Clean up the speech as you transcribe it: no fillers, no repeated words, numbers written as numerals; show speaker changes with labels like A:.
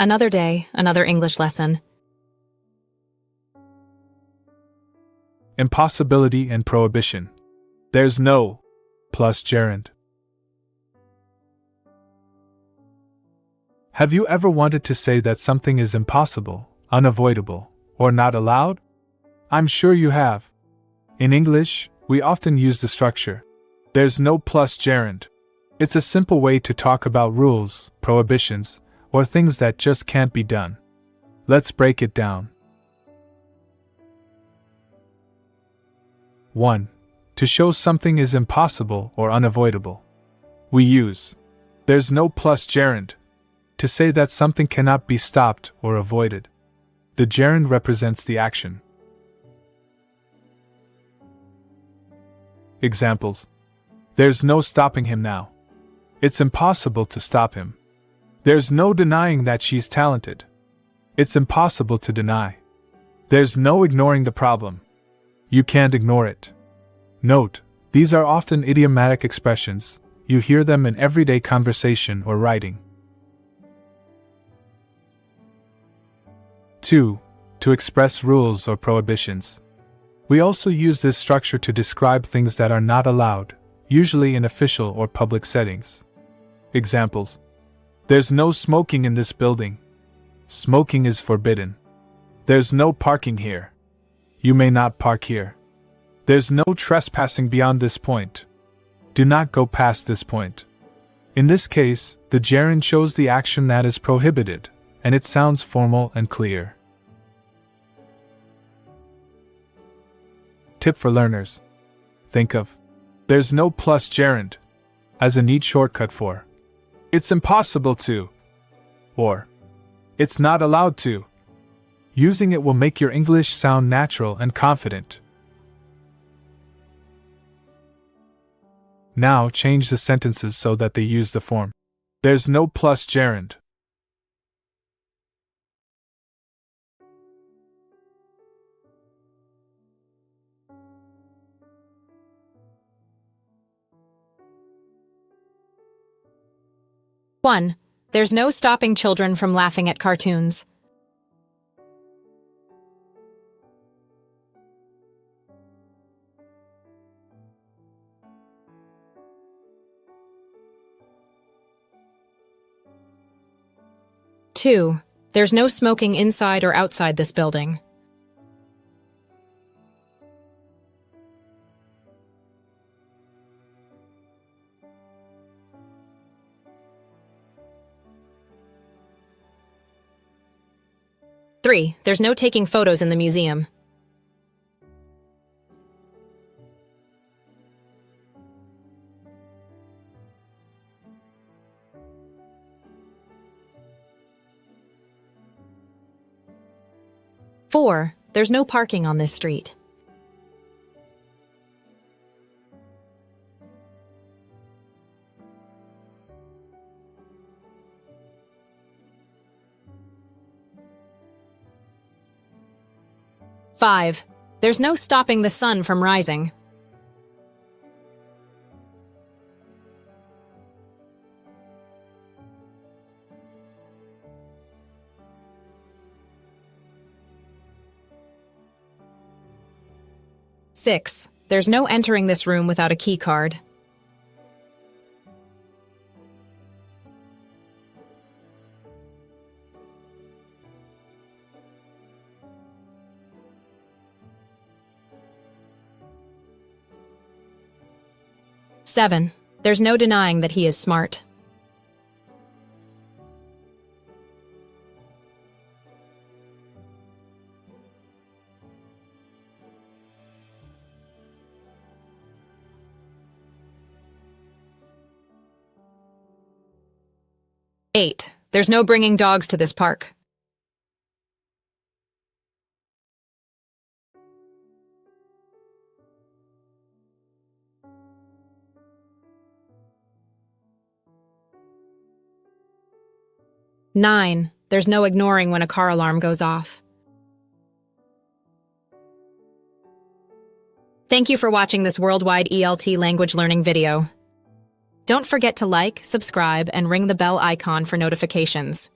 A: Another day, another English lesson.
B: Impossibility and prohibition. There's no plus gerund. Have you ever wanted to say that something is impossible, unavoidable, or not allowed? I'm sure you have. In English, we often use the structure, there's no plus gerund. It's a simple way to talk about rules, prohibitions, or things that just can't be done. Let's break it down. 1. To show something is impossible or unavoidable. We use there's no plus gerund to say that something cannot be stopped or avoided. The gerund represents the action. Examples. There's no stopping him now. It's impossible to stop him. There's no denying that she's talented. It's impossible to deny. There's no ignoring the problem. You can't ignore it. Note, these are often idiomatic expressions. You hear them in everyday conversation or writing. 2. To express rules or prohibitions. We also use this structure to describe things that are not allowed, usually in official or public settings. Examples. There's no smoking in this building. Smoking is forbidden. There's no parking here. You may not park here. There's no trespassing beyond this point. Do not go past this point. In this case, the gerund shows the action that is prohibited, and it sounds formal and clear. Tip for learners. Think of there's no plus gerund as a neat shortcut for it's impossible to, or it's not allowed to. Using it will make your English sound natural and confident. Now change the sentences so that they use the form there's no plus gerund.
A: One. There's no stopping children from laughing at cartoons. 2. There's no smoking inside or outside this building. 3. There's no taking photos in the museum. 4. There's no parking on this street. 5. There's no stopping the sun from rising. 6. There's no entering this room without a key card. 7. There's no denying that he is smart. 8. There's no bringing dogs to this park. 9. There's no ignoring when a car alarm goes off. Thank you for watching this worldwide ELT language learning video. Don't forget to like, subscribe, and ring the bell icon for notifications.